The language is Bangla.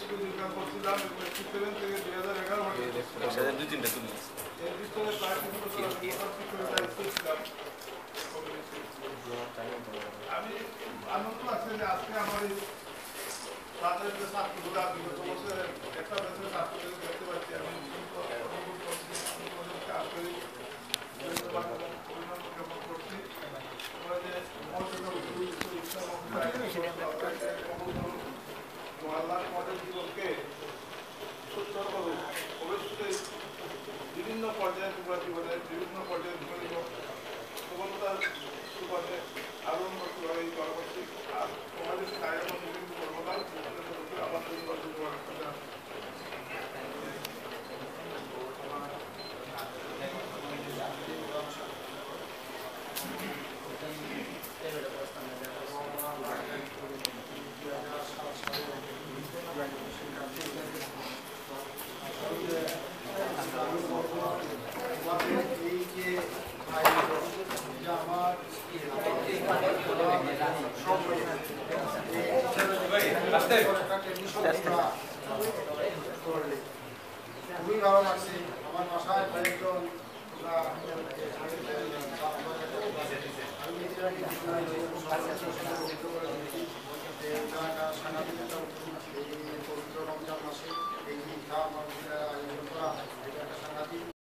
প্রতিযোগিতা করছিলাম এবং 2007 থেকে 2011 পর্যন্ত এর ভিতরে প্রায় 3 বছর ছিলাম। আমি আনন্দ আছে যে আজকে আমার এই তাদের যে ছাত্রগুলা বিগত বছরের একটা বছরের ছাত্রদের দেখতে পাচ্ছি আমি অভিনন্দন করছি। আল্লাহ আমাদের জীবনকে সুন্দরভাবে অবশ্যই বিভিন্ন পর্যায়ে জীবনের বিভিন্ন পর্যায়ে প্রবণতার সুবাদে আরো উন্নতভাবে পরবর্তী আর তোমাদের কায়ের বিভিন্ন প্রবণতা আমার খুবই ভালো লাগছে। আমার বাসায় কয়েকজন পবিত্র রমজান মাসে এই আয়োজন করা এটা একটা সাংঘাতিক